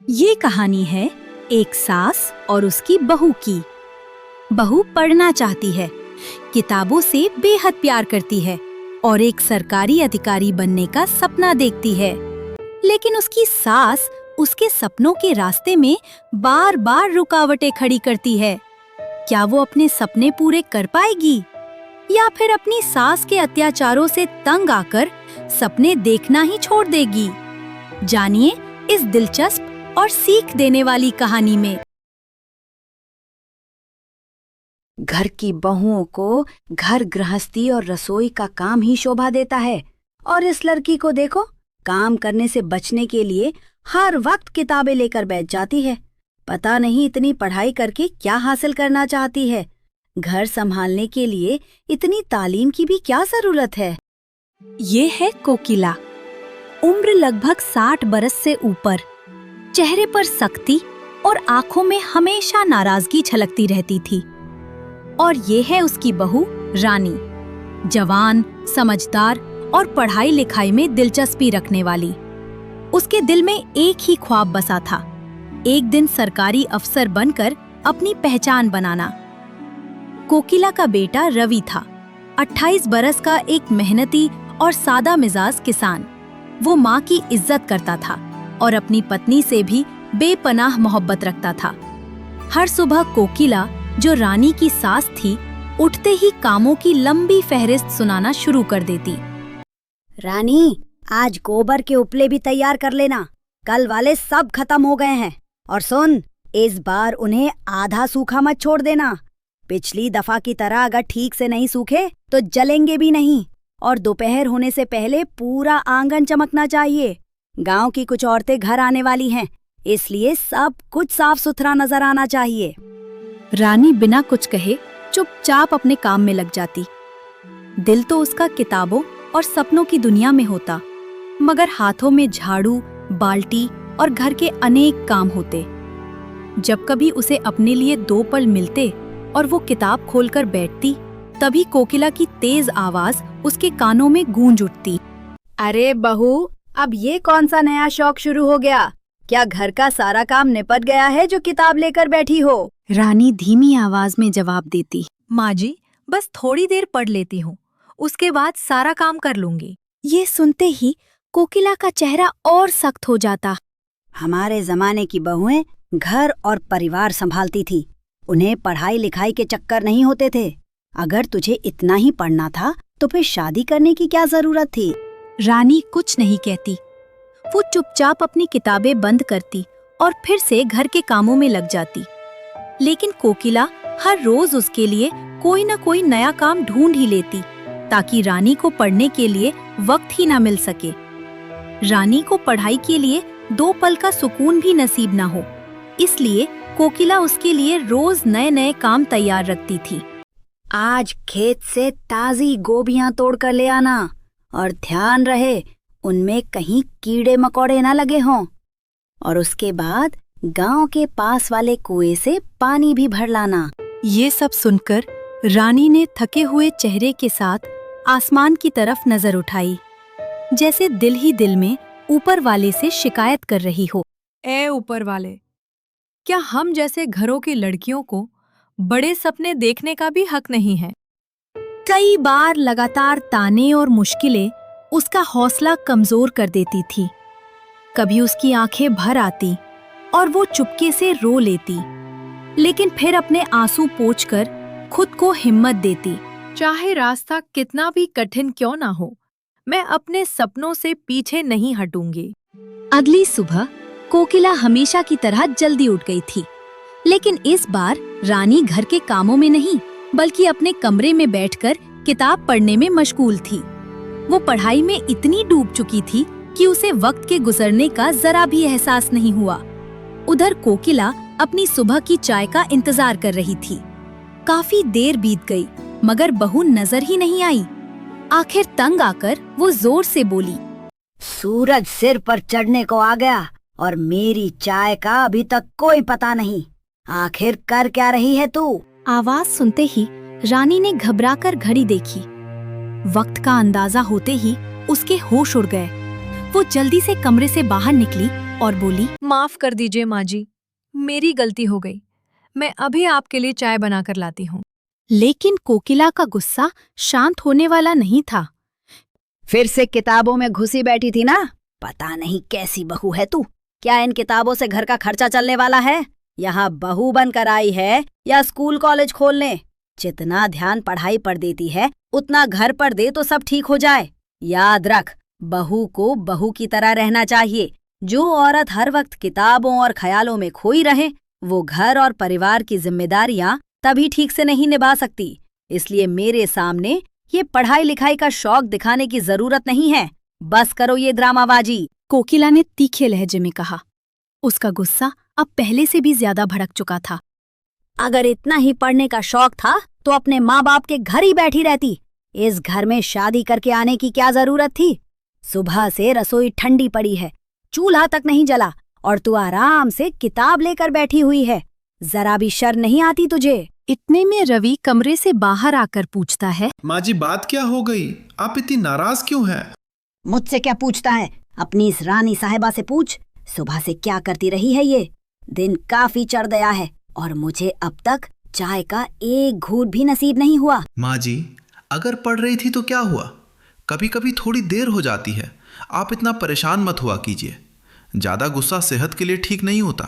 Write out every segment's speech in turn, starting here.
ये कहानी है एक सास और उसकी बहू की। बहू पढ़ना चाहती है, किताबों से बेहद प्यार करती है और एक सरकारी अधिकारी बनने का सपना देखती है। लेकिन उसकी सास उसके सपनों के रास्ते में बार बार रुकावटें खड़ी करती है। क्या वो अपने सपने पूरे कर पाएगी या फिर अपनी सास के अत्याचारों से तंग आकर सपने देखना ही छोड़ देगी? जानिए इस दिलचस्प और सीख देने वाली कहानी में। घर की बहुओं को घर गृहस्थी और रसोई का काम ही शोभा देता है, और इस लड़की को देखो, काम करने से बचने के लिए हर वक्त किताबें लेकर बैठ जाती है। पता नहीं इतनी पढ़ाई करके क्या हासिल करना चाहती है। घर संभालने के लिए इतनी तालीम की भी क्या जरूरत है? ये है कोकिला। उम्र लगभग 60 बरस से ऊपर, चेहरे पर सख्ती और आंखों में हमेशा नाराजगी छलकती रहती थी। और ये है उसकी बहू रानी, जवान, समझदार और पढ़ाई लिखाई में दिलचस्पी रखने वाली। उसके दिल में एक ही ख्वाब बसा था, एक दिन सरकारी अफसर बनकर अपनी पहचान बनाना। कोकिला का बेटा रवि था, 28 बरस का एक मेहनती और सादा मिजाज किसान। वो माँ की इज्जत करता था और अपनी पत्नी से भी बेपनाह मोहब्बत रखता था। हर सुबह कोकिला, जो रानी की सास थी, उठते ही कामों की लंबी फहरिस्त सुनाना शुरू कर देती। रानी, आज गोबर के उपले भी तैयार कर लेना, कल वाले सब खत्म हो गए हैं। और सुन, इस बार उन्हें आधा सूखा मत छोड़ देना। पिछली दफा की तरह अगर ठीक से नहीं सूखे तो जलेंगे भी नहीं। और दोपहर होने से पहले पूरा आंगन चमकना चाहिए। गांव की कुछ औरतें घर आने वाली हैं, इसलिए सब कुछ साफ सुथरा नजर आना चाहिए। रानी बिना कुछ कहे चुपचाप अपने काम में लग जाती। दिल तो उसका किताबों और सपनों की दुनिया में होता, मगर हाथों में झाड़ू, बाल्टी और घर के अनेक काम होते। जब कभी उसे अपने लिए 2 पल मिलते और वो किताब खोलकर बैठती, तभी कोकिला की तेज आवाज उसके कानों में गूंज उठती। अरे बहू, अब ये कौन सा नया शौक शुरू हो गया? क्या घर का सारा काम निपट गया है जो किताब लेकर बैठी हो? रानी धीमी आवाज में जवाब देती, माँ जी, बस थोड़ी देर पढ़ लेती हूँ, उसके बाद सारा काम कर लूंगी। ये सुनते ही कोकिला का चेहरा और सख्त हो जाता। हमारे जमाने की बहुएं घर और परिवार संभालती थी, उन्हें पढ़ाई लिखाई के चक्कर नहीं होते थे। अगर तुझे इतना ही पढ़ना था तो फिर शादी करने की क्या जरूरत थी? रानी कुछ नहीं कहती। वो चुपचाप अपनी किताबें बंद करती और फिर से घर के कामों में लग जाती। लेकिन कोकिला हर रोज उसके लिए कोई न कोई नया काम ढूंढ ही लेती, ताकि रानी को पढ़ने के लिए वक्त ही ना मिल सके। रानी को पढ़ाई के लिए 2 पल का सुकून भी नसीब ना हो, इसलिए कोकिला उसके लिए रोज नए नए काम तैयार रखती थी। आज खेत से ताजी गोभियां तोड़ कर ले आना, और ध्यान रहे उनमें कहीं कीड़े मकोड़े ना लगे हों। और उसके बाद गांव के पास वाले कुएं से पानी भी भर लाना। ये सब सुनकर रानी ने थके हुए चेहरे के साथ आसमान की तरफ नजर उठाई, जैसे दिल ही दिल में ऊपर वाले से शिकायत कर रही हो। ए ऊपर वाले, क्या हम जैसे घरों की लड़कियों को बड़े सपने देखने का भी हक नहीं है? कई बार लगातार ताने और मुश्किलें उसका हौसला कमजोर कर देती थी। कभी उसकी आंखें भर आती और वो चुपके से रो लेती, लेकिन फिर अपने आंसू पोंछकर खुद को हिम्मत देती। चाहे रास्ता कितना भी कठिन क्यों ना हो, मैं अपने सपनों से पीछे नहीं हटूंगी। अगली सुबह कोकिला हमेशा की तरह जल्दी उठ गई थी, लेकिन इस बार रानी घर के कामों में नहीं, बल्कि अपने कमरे में बैठकर किताब पढ़ने में मशगूल थी। वो पढ़ाई में इतनी डूब चुकी थी कि उसे वक्त के गुजरने का जरा भी एहसास नहीं हुआ। उधर कोकिला अपनी सुबह की चाय का इंतजार कर रही थी। काफी देर बीत गई, मगर बहू नजर ही नहीं आई। आखिर तंग आकर वो जोर से बोली, सूरज सिर पर चढ़ने को आ गया और मेरी चाय का अभी तक कोई पता नहीं। आखिर कर क्या रही है तू? आवाज सुनते ही रानी ने घबराकर घड़ी देखी। वक्त का अंदाजा होते ही उसके होश उड़ गए। वो जल्दी से कमरे से बाहर निकली और बोली, माफ कर दीजिए माँ जी, मेरी गलती हो गई। मैं अभी आपके लिए चाय बनाकर लाती हूँ। लेकिन कोकिला का गुस्सा शांत होने वाला नहीं था। फिर से किताबों में घुसी बैठी थी ना? पता नहीं कैसी बहू है तू। क्या इन किताबों से घर का खर्चा चलने वाला है? यहाँ बहू बनकर आई है या स्कूल कॉलेज खोलने? जितना ध्यान पढ़ाई पर देती है उतना घर पर दे तो सब ठीक हो जाए। याद रख, बहू को बहू की तरह रहना चाहिए। जो औरत हर वक्त किताबों और ख्यालों में खोई रहे, वो घर और परिवार की जिम्मेदारियां तभी ठीक से नहीं निभा सकती। इसलिए मेरे सामने ये पढ़ाई लिखाई का शौक दिखाने की जरूरत नहीं है। बस करो ये ड्रामाबाजी। कोकिला ने तीखे लहजे में कहा। उसका गुस्सा अब पहले से भी ज्यादा भड़क चुका था। अगर इतना ही पढ़ने का शौक था तो अपने माँ बाप के घर ही बैठी रहती। इस घर में शादी करके आने की क्या जरूरत थी? सुबह से रसोई ठंडी पड़ी है, चूल्हा तक नहीं जला और तू आराम से किताब लेकर बैठी हुई है। जरा भी शर्म नहीं आती तुझे? इतने में रवि कमरे से बाहर आकर पूछता है, माँ जी बात क्या हो गई? आप इतनी नाराज क्यों हैं? मुझसे क्या पूछता है? अपनी इस रानी साहिबा से पूछ। सुबह से क्या करती रही है ये? दिन काफी चढ़ गया है और मुझे अब तक चाय का एक घूंट भी नसीब नहीं हुआ। माँ जी अगर पढ़ रही थी तो क्या हुआ? कभी कभी थोड़ी देर हो जाती है। आप इतना परेशान मत हुआ कीजिए। ज्यादा गुस्सा सेहत के लिए ठीक नहीं होता।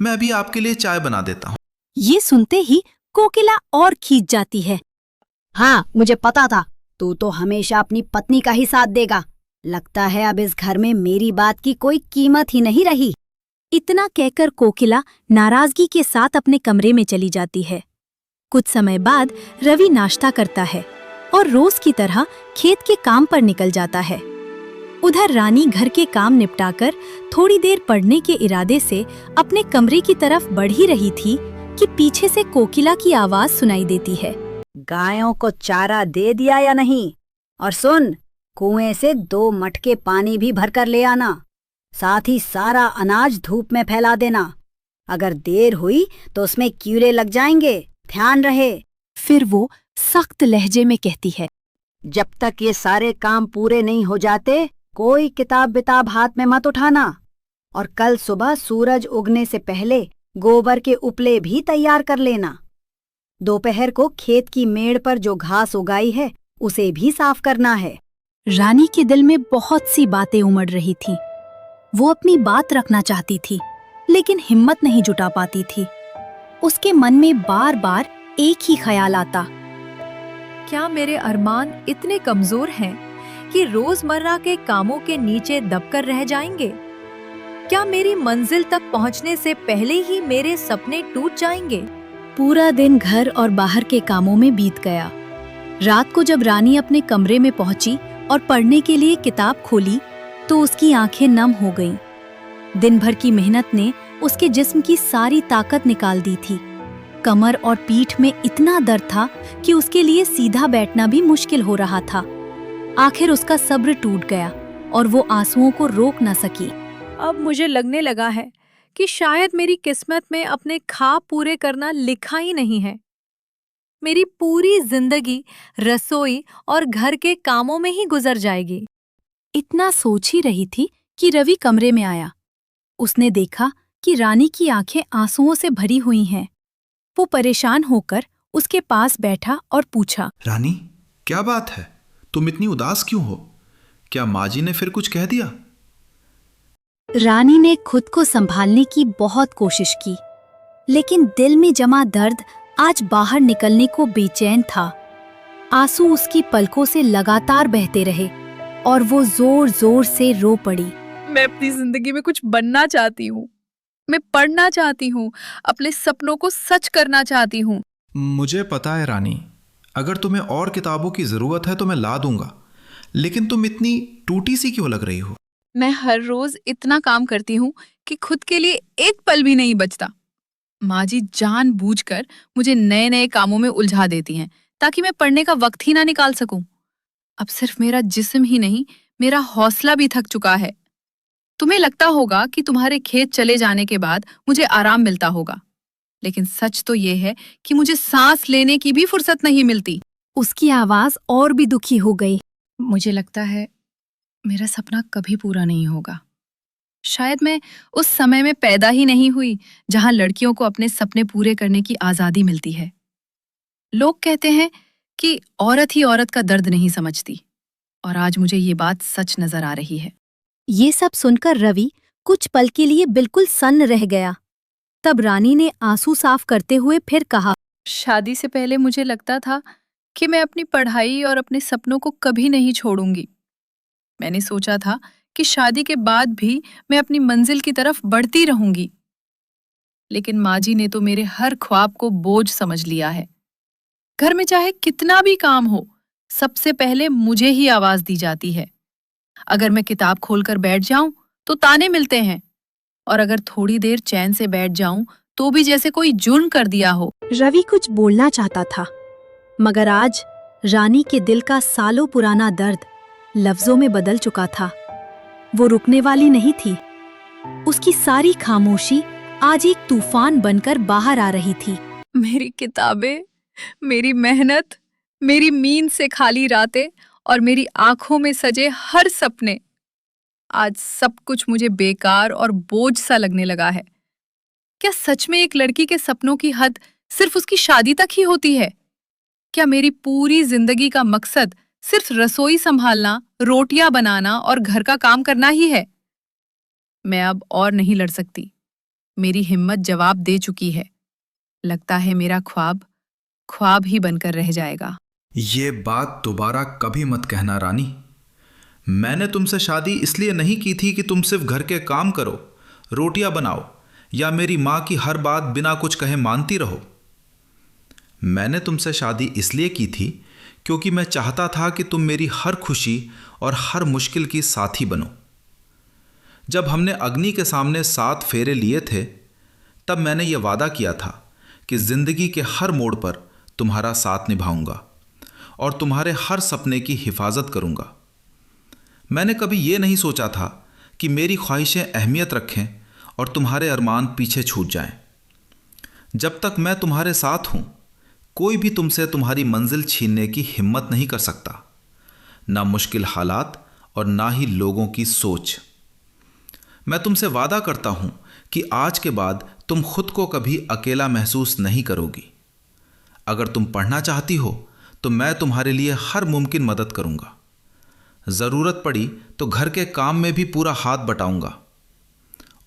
मैं अभी आपके लिए चाय बना देता हूँ। ये सुनते ही कोकिला और खींच जाती है। हाँ, मुझे पता था। तू तो हमेशा अपनी पत्नी का ही साथ देगा। लगता है अब इस घर में मेरी बात की कोई कीमत ही नहीं रही। इतना कहकर कोकिला नाराजगी के साथ अपने कमरे में चली जाती है। कुछ समय बाद रवि नाश्ता करता है और रोज की तरह खेत के काम पर निकल जाता है। उधर रानी घर के काम निपटाकर थोड़ी देर पढ़ने के इरादे से अपने कमरे की तरफ बढ़ ही रही थी कि पीछे से कोकिला की आवाज सुनाई देती है। गायों को चारा दे दिया या नहीं? और सुन, कुएं से 2 मटके पानी भी भरकर ले आना। साथ ही सारा अनाज धूप में फैला देना। अगर देर हुई तो उसमें कीड़े लग जाएंगे, ध्यान रहे। फिर वो सख्त लहजे में कहती है, जब तक ये सारे काम पूरे नहीं हो जाते कोई किताब बिताब हाथ में मत उठाना। और कल सुबह सूरज उगने से पहले गोबर के उपले भी तैयार कर लेना। दोपहर को खेत की मेड़ पर जो घास उगाई है उसे भी साफ करना है। रानी के दिल में बहुत सी बातें उमड़ रही थीं। वो अपनी बात रखना चाहती थी, लेकिन हिम्मत नहीं जुटा पाती थी। उसके मन में बार बार एक ही ख्याल आता, क्या मेरे अरमान इतने कमजोर हैं कि रोजमर्रा के कामों के नीचे दबकर रह जाएंगे? क्या मेरी मंजिल तक पहुंचने से पहले ही मेरे सपने टूट जाएंगे? पूरा दिन घर और बाहर के कामों में बीत गया। रात को जब रानी अपने कमरे में पहुंची और पढ़ने के लिए किताब खोली तो उसकी आंखें नम हो गईं। दिन भर की मेहनत ने उसके जिस्म की सारी ताकत निकाल दी थी। कमर और पीठ में इतना दर्द था कि उसके लिए सीधा बैठना भी मुश्किल हो रहा था। आखिर उसका सब्र टूट गया और वो आंसुओं को रोक न सकी। अब मुझे लगने लगा है कि शायद मेरी किस्मत में अपने ख्वाब पूरे करना लिखा ही नहीं है। मेरी पूरी जिंदगी रसोई और घर के कामों में ही गुजर जाएगी। इतना सोच ही रही थी कि रवि कमरे में आया। उसने देखा कि रानी की आंखें आंसुओं से भरी हुई हैं। वो परेशान होकर उसके पास बैठा और पूछा, रानी क्या बात है? तुम इतनी उदास क्यों हो? क्या माँ जी ने फिर कुछ कह दिया? रानी ने खुद को संभालने की बहुत कोशिश की, लेकिन दिल में जमा दर्द आज बाहर निकलने को बेचैन था। आंसू उसकी पलकों से लगातार बहते रहे और वो जोर जोर से रो पड़ी। मैं अपनी जिंदगी में कुछ बनना चाहती हूँ। मैं पढ़ना चाहती हूँ, अपने सपनों को सच करना चाहती हूँ। मुझे पता है रानी, अगर तुम्हें और किताबों की जरूरत है तो मैं ला दूंगा, लेकिन तुम इतनी टूटी सी क्यों लग रही हो? मैं हर रोज इतना काम करती हूँ कि खुद के लिए एक पल भी नहीं बचता। माँ जी जानबूझकर मुझे नए नए कामों में उलझा देती हैं ताकि मैं पढ़ने का वक्त ही ना निकाल सकूं। अब सिर्फ मेरा जिस्म ही नहीं, मेरा हौसला भी थक चुका है। तुम्हें लगता होगा कि तुम्हारे खेत चले जाने के बाद मुझे आराम मिलता होगा, लेकिन सच तो ये है कि मुझे सांस लेने की भी फुर्सत नहीं मिलती। उसकी आवाज और भी दुखी हो गई। मुझे लगता है मेरा सपना कभी पूरा नहीं होगा। शायद मैं उस समय में पैदा ही नहीं हुई जहां लड़कियों को अपने सपने पूरे करने की आजादी मिलती है। लोग कहते हैं कि औरत ही औरत का दर्द नहीं समझती, और आज मुझे ये बात सच नजर आ रही है। ये सब सुनकर रवि कुछ पल के लिए बिल्कुल सन्न रह गया। तब रानी ने आंसू साफ करते हुए फिर कहा, शादी से पहले मुझे लगता था कि मैं अपनी पढ़ाई और अपने सपनों को कभी नहीं छोड़ूंगी। मैंने सोचा था कि शादी के बाद भी मैं अपनी मंजिल की तरफ बढ़ती रहूंगी। लेकिन माँ जी ने तो मेरे हर ख्वाब को बोझ समझ लिया है। घर में चाहे कितना भी काम हो, सबसे पहले मुझे ही आवाज दी जाती है। अगर मैं किताब खोलकर बैठ जाऊं तो ताने मिलते हैं, और अगर थोड़ी देर चैन से बैठ जाऊं तो भी जैसे कोई जुर्म कर दिया हो। रवि कुछ बोलना चाहता था, मगर आज रानी के दिल का सालों पुराना दर्द लफ्जों में बदल चुका था। वो रुकने वाली नहीं थी। उसकी सारी खामोशी आज एक तूफान बनकर बाहर आ रही थी। मेरी किताबें, मेरी मेहनत, मेरी नींद से खाली रातें और मेरी आंखों में सजे हर सपने, आज सब कुछ मुझे बेकार और बोझ सा लगने लगा है। क्या सच में एक लड़की के सपनों की हद सिर्फ उसकी शादी तक ही होती है? क्या मेरी पूरी जिंदगी का मकसद सिर्फ रसोई संभालना, रोटियां बनाना और घर का काम करना ही है? मैं अब और नहीं लड़ सकती। मेरी हिम्मत जवाब दे चुकी है। लगता है मेरा ख्वाब ख्वाब ही बनकर रह जाएगा। ये बात दोबारा कभी मत कहना रानी। मैंने तुमसे शादी इसलिए नहीं की थी कि तुम सिर्फ घर के काम करो, रोटियां बनाओ या मेरी माँ की हर बात बिना कुछ कहे मानती रहो। मैंने तुमसे शादी इसलिए की थी क्योंकि मैं चाहता था कि तुम मेरी हर खुशी और हर मुश्किल की साथी बनो। जब हमने अग्नि के सामने 7 फेरे लिए थे, तब मैंने ये वादा किया था कि जिंदगी के हर मोड़ पर तुम्हारा साथ निभाऊंगा और तुम्हारे हर सपने की हिफाजत करूंगा। मैंने कभी ये नहीं सोचा था कि मेरी ख्वाहिशें अहमियत रखें और तुम्हारे अरमान पीछे छूट जाएं। जब तक मैं तुम्हारे साथ हूं, कोई भी तुमसे तुम्हारी मंजिल छीनने की हिम्मत नहीं कर सकता, ना मुश्किल हालात और ना ही लोगों की सोच। मैं तुमसे वादा करता हूं कि आज के बाद तुम खुद को कभी अकेला महसूस नहीं करोगी। अगर तुम पढ़ना चाहती हो तो मैं तुम्हारे लिए हर मुमकिन मदद करूंगा। ज़रूरत पड़ी तो घर के काम में भी पूरा हाथ बटाऊंगा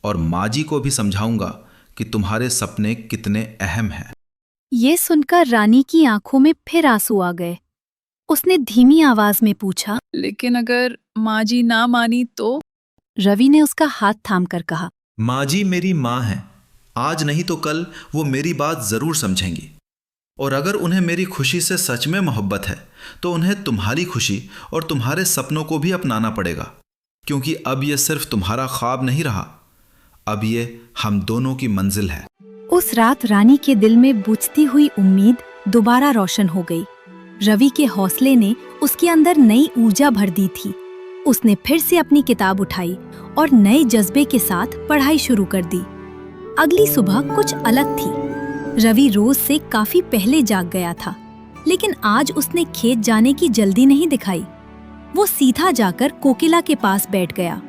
और माँ जी को भी समझाऊंगा कि तुम्हारे सपने कितने अहम हैं। ये सुनकर रानी की आंखों में फिर आंसू आ गए। उसने धीमी आवाज में पूछा, लेकिन अगर माँ जी ना मानी तो? रवि ने उसका हाथ थामकर कहा, माँ जी मेरी माँ हैं। आज नहीं तो कल वो मेरी बात ज़रूर समझेंगी। और अगर उन्हें मेरी खुशी से सच में मोहब्बत है तो उन्हें तुम्हारी खुशी और तुम्हारे सपनों को भी अपनाना पड़ेगा, क्योंकि अब ये सिर्फ तुम्हारा ख्वाब नहीं रहा, अब ये हम दोनों की मंजिल है। उस रात रानी के दिल में बुझती हुई उम्मीद दोबारा रोशन हो गई। रवि के हौसले ने उसके अंदर नई ऊर्जा भर दी थी। उसने फिर से अपनी किताब उठाई और नए जज्बे के साथ पढ़ाई शुरू कर दी। अगली सुबह कुछ अलग थी। रवि रोज से काफी पहले जाग गया था, लेकिन आज उसने खेत जाने की जल्दी नहीं दिखाई। वो सीधा जाकर कोकिला के पास बैठ गया।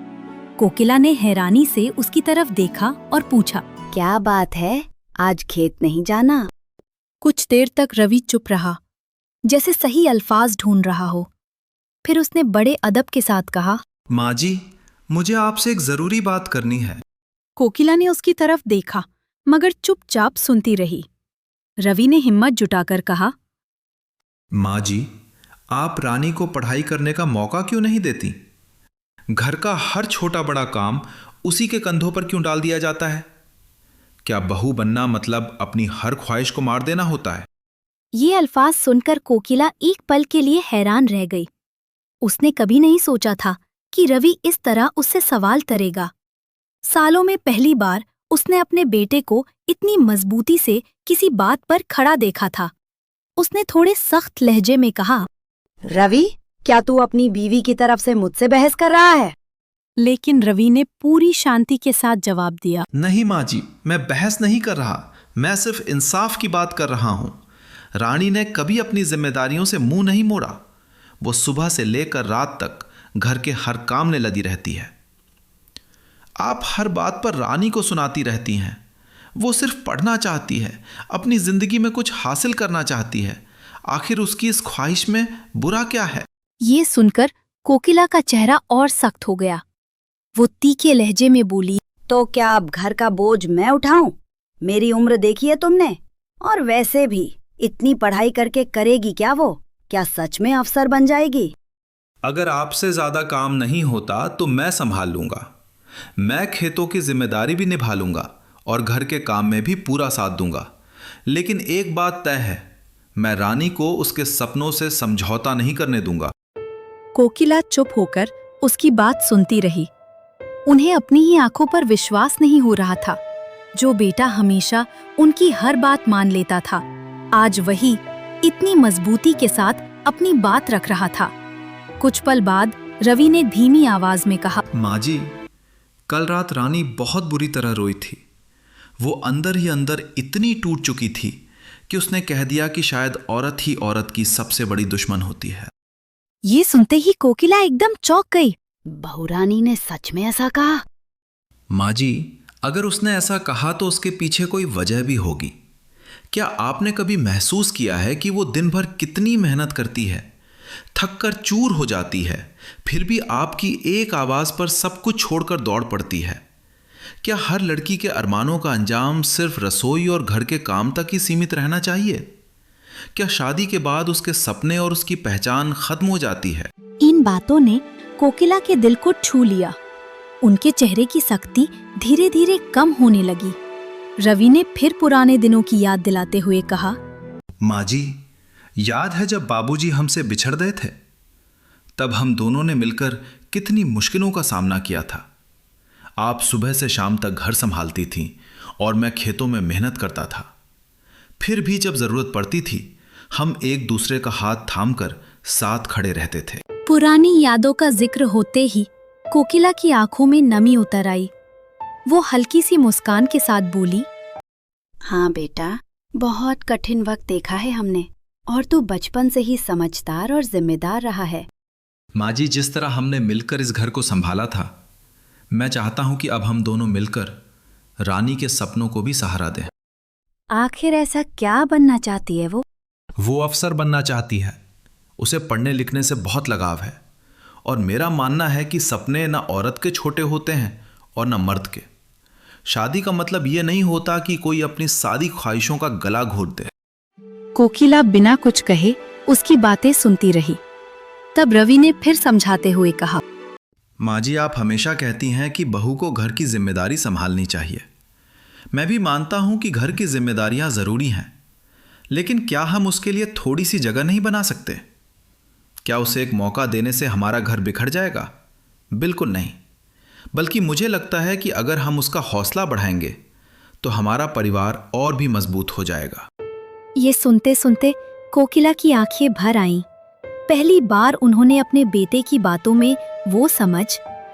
कोकिला ने हैरानी से उसकी तरफ देखा और पूछा, क्या बात है, आज खेत नहीं जाना? कुछ देर तक रवि चुप रहा, जैसे सही अल्फाज ढूंढ रहा हो। फिर उसने बड़े अदब के साथ कहा, माँ जी, मुझे आपसे एक ज़रूरी बात करनी है। कोकिला ने उसकी तरफ देखा, मगर चुपचाप सुनती रही। रवि ने हिम्मत जुटाकर कहा, माँ जी, आप रानी को पढ़ाई करने का मौका क्यों नहीं देती? घर का हर छोटा बड़ा काम उसी के कंधों पर क्यों डाल दिया जाता है? क्या बहू बनना मतलब अपनी हर ख्वाहिश को मार देना होता है? ये अल्फाज सुनकर कोकिला एक पल के लिए हैरान रह गई। उसने कभी नहीं सोचा था कि रवि इस तरह उससे सवाल करेगा। सालों में पहली बार उसने अपने बेटे को इतनी मजबूती से किसी बात पर खड़ा देखा था। उसने थोड़े सख्त लहजे में कहा, रवि, क्या तू अपनी बीवी की तरफ से मुझसे बहस कर रहा है? लेकिन रवि ने पूरी शांति के साथ जवाब दिया, नहीं माँ जी, मैं बहस नहीं कर रहा, मैं सिर्फ इंसाफ की बात कर रहा हूँ। रानी ने कभी अपनी जिम्मेदारियों से मुंह नहीं मोड़ा। वो सुबह से लेकर रात तक घर के हर काम में लगी रहती है। आप हर बात पर रानी को सुनाती रहती हैं। वो सिर्फ पढ़ना चाहती है, अपनी जिंदगी में कुछ हासिल करना चाहती है। आखिर उसकी इस ख्वाहिश में बुरा क्या है? ये सुनकर कोकिला का चेहरा और सख्त हो गया। वो तीखे लहजे में बोली, तो क्या अब घर का बोझ मैं उठाऊं? मेरी उम्र देखी है तुमने? और वैसे भी इतनी पढ़ाई करके करेगी क्या वो? क्या सच में अफसर बन जाएगी? अगर आपसे ज्यादा काम नहीं होता तो मैं संभाल लूंगा। मैं खेतों की जिम्मेदारी भी निभा लूंगा और घर के काम में भी पूरा साथ दूंगा। लेकिन एक बात तय है, मैं रानी को उसके सपनों से समझौता नहीं करने दूंगा। कोकिला चुप होकर उसकी बात सुनती रही। उन्हें अपनी ही आंखों पर विश्वास नहीं हो रहा था। जो बेटा हमेशा उनकी हर बात मान लेता था, आज वही इतनी मजबूती के साथ अपनी बात रख रहा था। कुछ पल बाद रवि ने धीमी आवाज में कहा, माँ जी, कल रात रानी बहुत बुरी तरह रोई थी। वो अंदर ही अंदर इतनी टूट चुकी थी कि उसने कह दिया कि शायद औरत ही औरत की सबसे बड़ी दुश्मन होती है। ये सुनते ही कोकिला एकदम चौंक गई। बहू रानी ने सच में ऐसा कहा? माँ जी, अगर उसने ऐसा कहा तो उसके पीछे कोई वजह भी होगी। क्या आपने कभी महसूस किया है कि वो दिन भर कितनी मेहनत करती है, थक कर चूर हो जाती है, फिर भी आपकी एक आवाज पर सब कुछ छोड़कर दौड़ पड़ती है? क्या हर लड़की के अरमानों का अंजाम सिर्फ रसोई और घर के काम तक ही सीमित रहना चाहिए? क्या शादी के बाद उसके सपने और उसकी पहचान खत्म हो जाती है? इन बातों ने कोकिला के दिल को छू लिया। उनके चेहरे की सख्ती धीरे धीरे कम होने लगी। रवि ने फिर पुराने दिनों की याद दिलाते हुए कहा, माँ जी, याद है जब बाबूजी हमसे बिछड़ गए थे? तब हम दोनों ने मिलकर कितनी मुश्किलों का सामना किया था। आप सुबह से शाम तक घर संभालती थीं और मैं खेतों में मेहनत करता था। फिर भी जब जरूरत पड़ती थी, हम एक दूसरे का हाथ थामकर साथ खड़े रहते थे। पुरानी यादों का जिक्र होते ही कोकिला की आंखों में नमी उतर आई। वो हल्की सी मुस्कान के साथ बोली, हाँ बेटा, बहुत कठिन वक्त देखा है हमने, और तू बचपन से ही समझदार और जिम्मेदार रहा है। माँ जी, जिस तरह हमने मिलकर इस घर को संभाला था, मैं चाहता हूं कि अब हम दोनों मिलकर रानी के सपनों को भी सहारा दें। आखिर ऐसा क्या बनना चाहती है वो? वो अफसर बनना चाहती है। उसे पढ़ने लिखने से बहुत लगाव है और मेरा मानना है कि सपने न औरत के छोटे होते हैं और न मर्द के। शादी का मतलब ये नहीं होता कि कोई अपनी सारी ख्वाहिशों का गला घोट दे। कोकिला बिना कुछ कहे उसकी बातें सुनती रही। तब रवि ने फिर समझाते हुए कहा, माँ जी, आप हमेशा कहती हैं कि बहू को घर की जिम्मेदारी संभालनी चाहिए। मैं भी मानता हूं कि घर की जिम्मेदारियां जरूरी हैं, लेकिन क्या हम उसके लिए थोड़ी सी जगह नहीं बना सकते? क्या उसे एक मौका देने से हमारा घर बिखर जाएगा? बिल्कुल नहीं। बल्कि मुझे लगता है कि अगर हम उसका हौसला बढ़ाएंगे तो हमारा परिवार और भी मजबूत हो जाएगा। ये सुनते सुनते कोकिला की आंखें भर आईं। पहली बार उन्होंने अपने बेटे की बातों में वो समझ,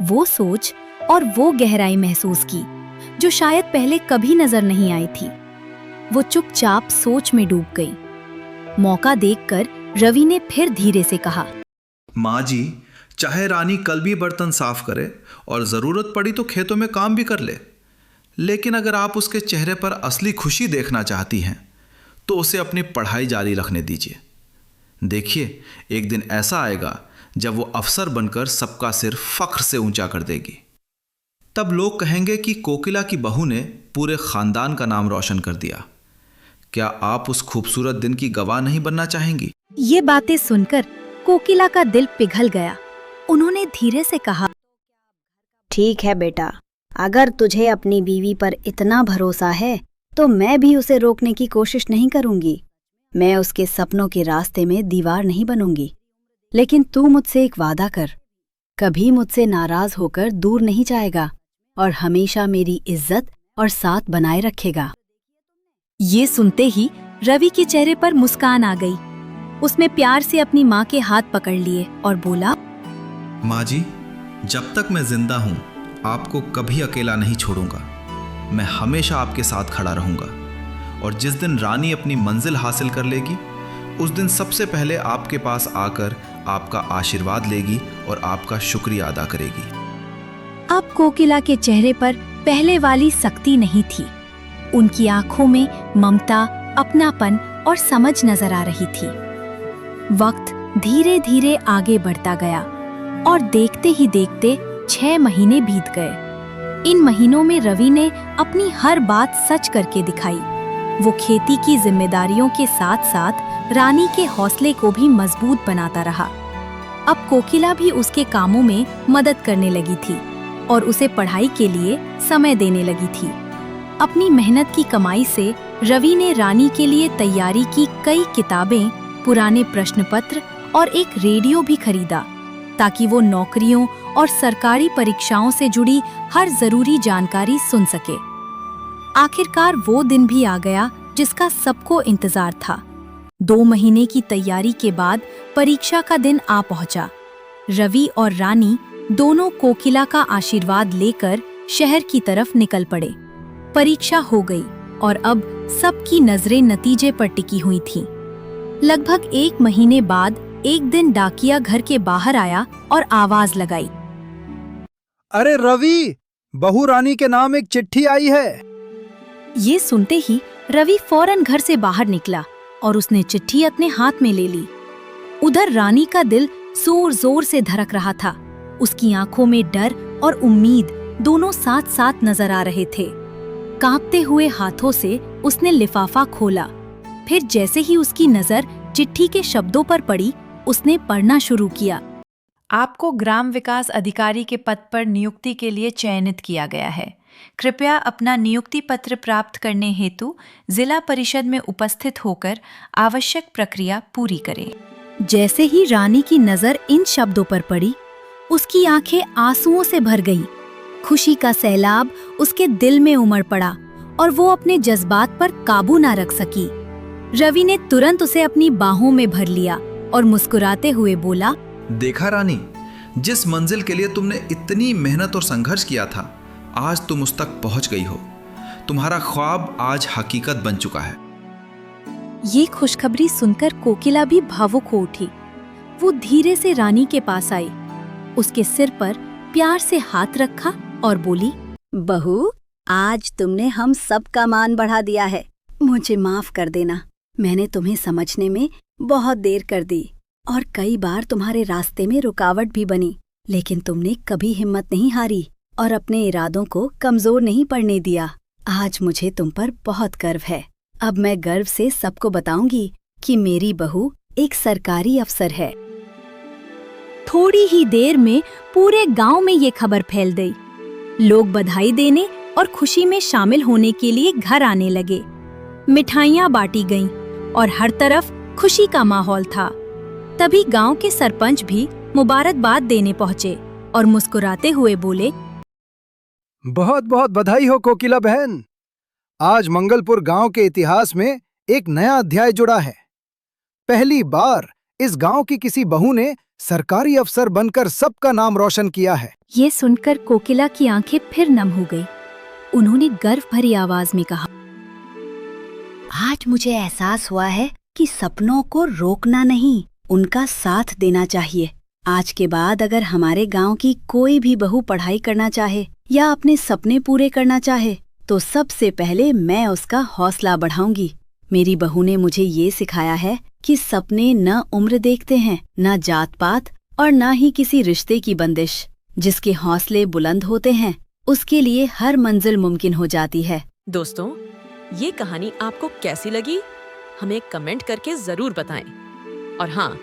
वो सोच और वो गहराई महसूस की जो शायद पहले कभी नजर नहीं आई थी। वो चुपचाप सोच में डूब गई। मौका देखकर रवि ने फिर धीरे से कहा, माँ जी, चाहे रानी कल भी बर्तन साफ करे और जरूरत पड़ी तो खेतों में काम भी कर ले, लेकिन अगर आप उसके चेहरे पर असली खुशी देखना चाहती हैं तो उसे अपनी पढ़ाई जारी रखने दीजिए। देखिए, एक दिन ऐसा आएगा जब वो अफसर बनकर सबका सिर फख्र से ऊंचा कर देगी। तब लोग कहेंगे कि कोकिला की बहू ने पूरे खानदान का नाम रोशन कर दिया। क्या आप उस खूबसूरत दिन की गवाह नहीं बनना चाहेंगी? ये बातें सुनकर कोकिला का दिल पिघल गया। उन्होंने धीरे से कहा, ठीक है बेटा, अगर तुझे अपनी बीवी पर इतना भरोसा है तो मैं भी उसे रोकने की कोशिश नहीं करूंगी। मैं उसके सपनों के रास्ते में दीवार नहीं बनूंगी। लेकिन तू मुझसे एक वादा कर, कभी मुझसे नाराज होकर दूर नहीं जाएगा और हमेशा मेरी इज्जत और साथ बनाए रखेगा। ये सुनते ही रवि के चेहरे पर मुस्कान आ गई। उसने प्यार से अपनी माँ के हाथ पकड़ लिए और बोला, माँ जी, जब तक मैं जिंदा हूँ आपको कभी अकेला नहीं छोड़ूंगा। मैं हमेशा आपके साथ खड़ा रहूंगा और जिस दिन रानी अपनी मंजिल हासिल कर लेगी उस दिन सबसे पहले आपके पास आकर आपका आशीर्वाद लेगी और आपका शुक्रिया अदा करेगी। अब कोकिला के चेहरे पर पहले वाली सख्ती नहीं थी। उनकी आंखों में ममता, अपनापन और समझ नजर आ रही थी। वक्त धीरे धीरे आगे बढ़ता गया और देखते ही देखते 6 महीने बीत गए। इन महीनों में रवि ने अपनी हर बात सच करके दिखाई। वो खेती की जिम्मेदारियों के साथ साथ रानी के हौसले को भी मजबूत बनाता रहा। अब कोकिला भी उसके कामों में मदद करने लगी थी और उसे पढ़ाई के लिए समय देने लगी थी। अपनी मेहनत की कमाई से रवि ने रानी के लिए तैयारी की कई किताबें, पुराने प्रश्न पत्र और एक रेडियो भी खरीदा ताकि वो नौकरियों और सरकारी परीक्षाओं से जुड़ी हर जरूरी जानकारी सुन सके। आखिरकार वो दिन भी आ गया जिसका सबको इंतजार था। 2 महीने की तैयारी के बाद परीक्षा का दिन आ पहुंचा। रवि और रानी दोनों कोकिला का आशीर्वाद लेकर शहर की तरफ निकल पड़े। परीक्षा हो गई और अब सबकी नजरें नतीजे पर टिकी हुई थीं। लगभग 1 महीने बाद एक दिन डाकिया घर के बाहर आया और आवाज लगाई, अरे रवि, बहू रानी के नाम एक चिट्ठी आई है। ये सुनते ही रवि फौरन घर से बाहर निकला और उसने चिट्ठी अपने हाथ में ले ली। उधर रानी का दिल जोर जोर से धड़क रहा था। उसकी आंखों में डर और उम्मीद दोनों साथ साथ नजर आ रहे थे। कांपते हुए हाथों से उसने लिफाफा खोला। फिर जैसे ही उसकी नजर चिट्ठी के शब्दों पर पड़ी, उसने पढ़ना शुरू किया। आपको ग्राम विकास अधिकारी के पद पर नियुक्ति के लिए चयनित किया गया है। कृपया अपना नियुक्ति पत्र प्राप्त करने हेतु जिला परिषद में उपस्थित होकर आवश्यक प्रक्रिया पूरी करें। जैसे ही रानी की नजर इन शब्दों पर पड़ी, उसकी आंखें आंसुओं से भर गईं। खुशी का सैलाब उसके दिल में उमड़ पड़ा और वो अपने जज्बात पर काबू ना रख सकी। रवि ने तुरंत उसे अपनी बाहों में भर लिया और मुस्कुराते हुए बोला, देखा रानी, जिस मंजिल के लिए तुमने इतनी मेहनत और संघर्ष किया था, आज तुम उस तक पहुंच गई हो। तुम्हारा ख्वाब आज हकीकत बन चुका है। ये खुशखबरी सुनकर कोकिला भी भावुक हो उठी। वो धीरे से रानी के पास आई, उसके सिर पर प्यार से हाथ रखा और बोली, बहू, आज तुमने हम सब का मान बढ़ा दिया है। मुझे माफ कर देना, मैंने तुम्हें समझने में बहुत देर कर दी और कई बार तुम्हारे रास्ते में रुकावट भी बनी, लेकिन तुमने कभी हिम्मत नहीं हारी और अपने इरादों को कमजोर नहीं पड़ने दिया। आज मुझे तुम पर बहुत गर्व है। अब मैं गर्व से सबको बताऊंगी कि मेरी बहू एक सरकारी अफसर है। थोड़ी ही देर में पूरे गांव में ये खबर फैल गई। लोग बधाई देने और खुशी में शामिल होने के लिए घर आने लगे। मिठाइयां बांटी गईं और हर तरफ खुशी का माहौल था। तभी गांव के सरपंच भी मुबारकबाद देने पहुंचे और मुस्कुराते हुए बोले, बहुत बहुत बधाई हो कोकिला बहन। आज मंगलपुर गांव के इतिहास में एक नया अध्याय जुड़ा है। पहली बार इस गांव की किसी बहू ने सरकारी अफसर बनकर सबका नाम रोशन किया है। ये सुनकर कोकिला की आंखें फिर नम हो गई। उन्होंने गर्व भरी आवाज में कहा, आज मुझे एहसास हुआ है कि सपनों को रोकना नहीं, उनका साथ देना चाहिए। आज के बाद अगर हमारे गांव की कोई भी बहू पढ़ाई करना चाहे या अपने सपने पूरे करना चाहे, तो सबसे पहले मैं उसका हौसला बढ़ाऊंगी। मेरी बहू ने मुझे ये सिखाया है कि सपने न उम्र देखते हैं, न जात पात और न ही किसी रिश्ते की बंदिश। जिसके हौसले बुलंद होते हैं, उसके लिए हर मंजिल मुमकिन हो जाती है। दोस्तों, ये कहानी आपको कैसी लगी, हमें कमेंट करके जरूर बताएं। और हाँ,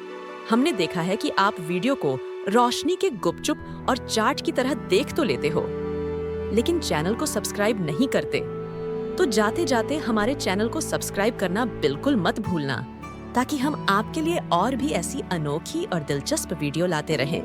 हमने देखा है कि आप वीडियो को रोशनी के गुपचुप और चाट की तरह देख तो लेते हो, लेकिन चैनल को सब्सक्राइब नहीं करते। तो जाते जाते हमारे चैनल को सब्सक्राइब करना बिल्कुल मत भूलना, ताकि हम आपके लिए और भी ऐसी अनोखी और दिलचस्प वीडियो लाते रहें।